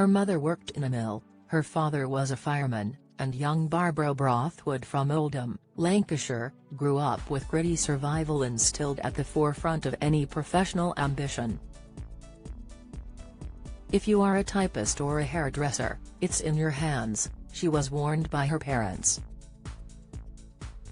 Her mother worked in a mill, her father was a fireman, and young Barbara Brothwood from Oldham, Lancashire, grew up with gritty survival instilled at the forefront of any professional ambition. "If you are a typist or a hairdresser, it's in your hands," she was warned by her parents.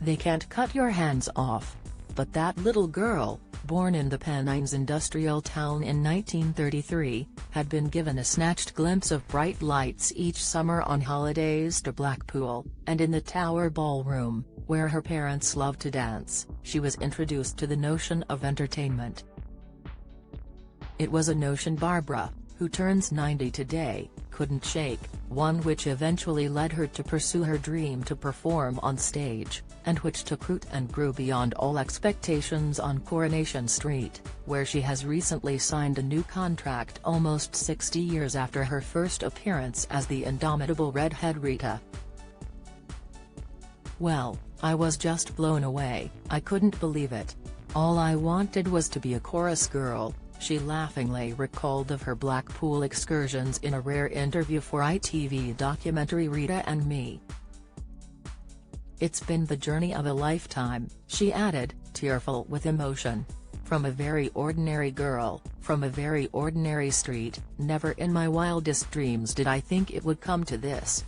"They can't cut your hands off." But that little girl, born in the Pennines industrial town in 1933, had been given a snatched glimpse of bright lights each summer on holidays to Blackpool, and in the Tower Ballroom, where her parents loved to dance, she was introduced to the notion of entertainment. It was a notion Barbara, who turns 90 today, couldn't shake, one which eventually led her to pursue her dream to perform on stage, and which took root and grew beyond all expectations on Coronation Street, where she has recently signed a new contract almost 60 years after her first appearance as the indomitable redhead Rita. "Well, I was just blown away, I couldn't believe it. All I wanted was to be a chorus girl," she laughingly recalled of her Blackpool excursions in a rare interview for ITV documentary Rita and Me. "It's been the journey of a lifetime," she added, tearful with emotion. "From a very ordinary girl, from a very ordinary street, never in my wildest dreams did I think it would come to this."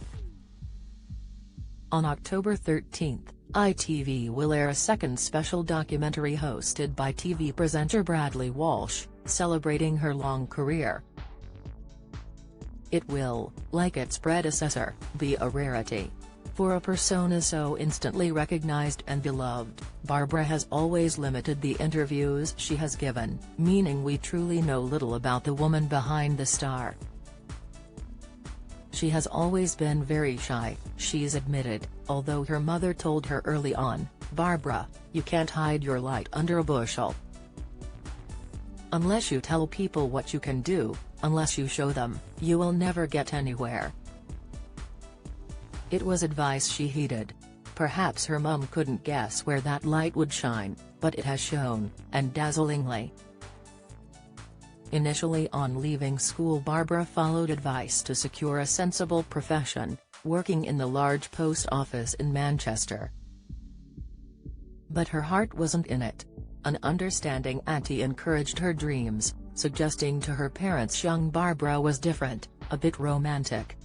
On October 13, ITV will air a second special documentary hosted by TV presenter Bradley Walsh, celebrating her long career. It will, like its predecessor, be a rarity. For a persona so instantly recognized and beloved, Barbara has always limited the interviews she has given, meaning we truly know little about the woman behind the star. She has always been very shy, she's admitted, although her mother told her early on, "Barbara, you can't hide your light under a bushel. Unless you tell people what you can do, unless you show them, you will never get anywhere." It was advice she heeded. Perhaps her mum couldn't guess where that light would shine, but it has shone, and dazzlingly. Initially on leaving school, Barbara followed advice to secure a sensible profession, working in the large post office in Manchester. But her heart wasn't in it. An understanding auntie encouraged her dreams, suggesting to her parents young Barbara was different, a bit romantic.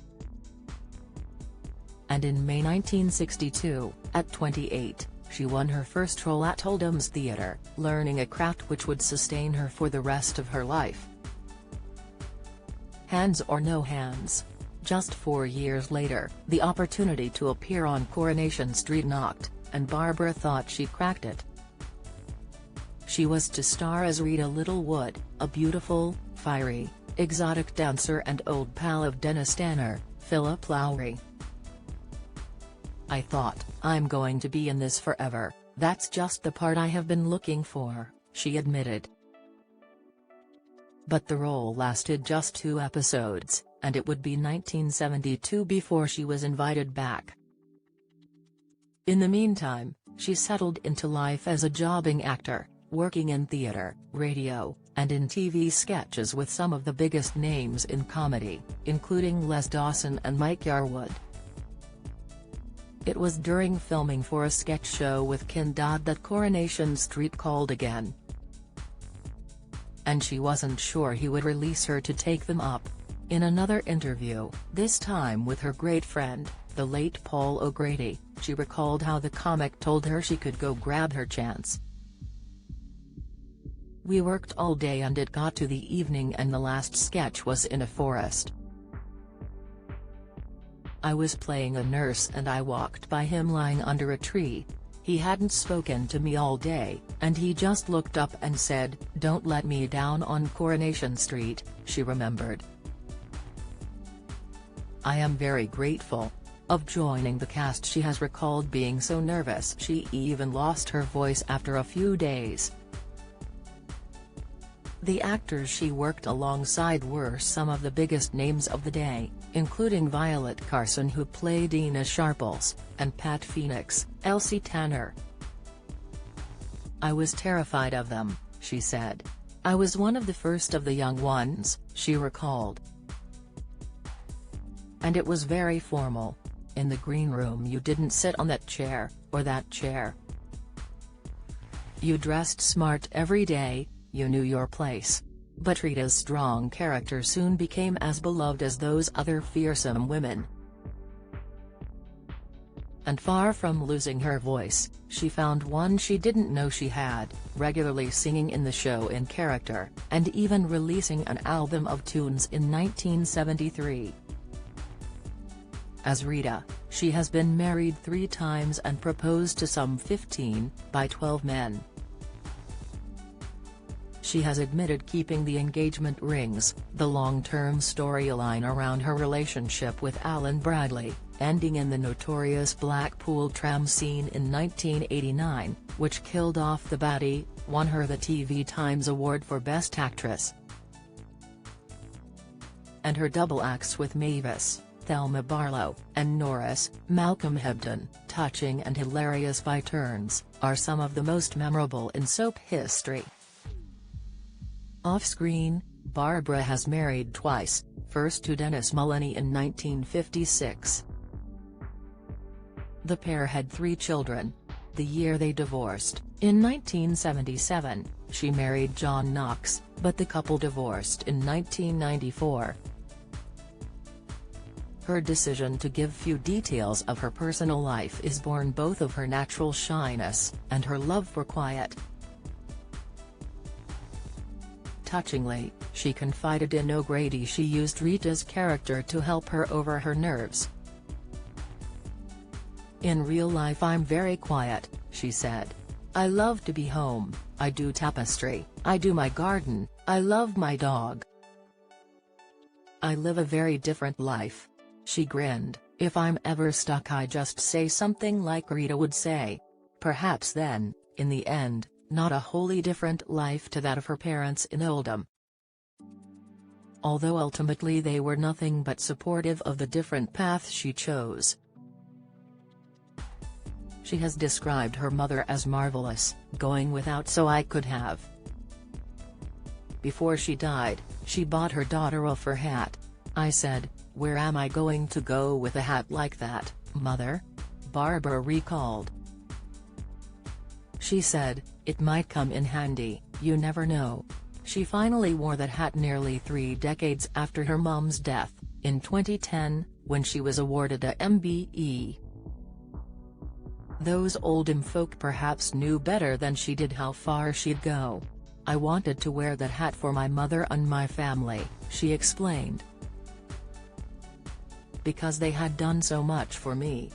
And in May 1962, at 28, she won her first role at Oldham's Theatre, learning a craft which would sustain her for the rest of her life. Hands or no hands. Just 4 years later, the opportunity to appear on Coronation Street knocked, and Barbara thought she cracked it. She was to star as Rita Littlewood, a beautiful, fiery, exotic dancer and old pal of Dennis Tanner, Philip Lowry. "I thought, I'm going to be in this forever, that's just the part I have been looking for," she admitted. But the role lasted just 2 episodes, and it would be 1972 before she was invited back. In the meantime, she settled into life as a jobbing actor, working in theatre, radio, and in TV sketches with some of the biggest names in comedy, including Les Dawson and Mike Yarwood. It was during filming for a sketch show with Ken Dodd that Coronation Street called again. And she wasn't sure he would release her to take them up. In another interview, this time with her great friend, the late Paul O'Grady, she recalled how the comic told her she could go grab her chance. "We worked all day and it got to the evening and the last sketch was in a forest. I was playing a nurse and I walked by him lying under a tree. He hadn't spoken to me all day, and he just looked up and said, 'Don't let me down on Coronation Street,'" she remembered. "I am very grateful." Of joining the cast, she has recalled being so nervous she even lost her voice after a few days. The actors she worked alongside were some of the biggest names of the day, including Violet Carson, who played Ina Sharples, and Pat Phoenix, Elsie Tanner. "I was terrified of them," she said. "I was one of the first of the young ones," she recalled. and it was very formal. In the green room you didn't sit on that chair, or that chair. You dressed smart every day, you knew your place. But Rita's strong character soon became as beloved as those other fearsome women. And far from losing her voice, she found one she didn't know she had, regularly singing in the show in character, and even releasing an album of tunes in 1973. As Rita, she has been married 3 times and proposed to some 15, by 12 men. She has admitted keeping the engagement rings, the long-term storyline around her relationship with Alan Bradley, ending in the notorious Blackpool tram scene in 1989, which killed off the baddie, won her the TV Times Award for Best Actress. And her double acts with Mavis, Thelma Barlow, and Norris, Malcolm Hebden, touching and hilarious by turns, are some of the most memorable in soap history. Off-screen, Barbara has married twice, first to Dennis Mullany in 1956. The pair had 3 children. The year they divorced, in 1977, she married John Knox, but the couple divorced in 1994. Her decision to give few details of her personal life is born both of her natural shyness, and her love for quiet. Touchingly, she confided in O'Grady she used Rita's character to help her over her nerves. "In real life I'm very quiet," she said. "I love to be home, I do tapestry, I do my garden, I love my dog. I live a very different life." She grinned, "If I'm ever stuck I just say something like Rita would say. Perhaps then, in the end, not a wholly different life to that of her parents in Oldham." Although ultimately they were nothing but supportive of the different path she chose. She has described her mother as marvelous, going without so I could have. Before she died, she bought her daughter a fur hat. "I said, where am I going to go with a hat like that, Mother?" Barbara recalled. She said, "It might come in handy, you never know." She finally wore that hat nearly 3 decades after her mom's death, in 2010, when she was awarded a MBE. Those Oldham folk perhaps knew better than she did how far she'd go. "I wanted to wear that hat for my mother and my family," she explained. "Because they had done so much for me."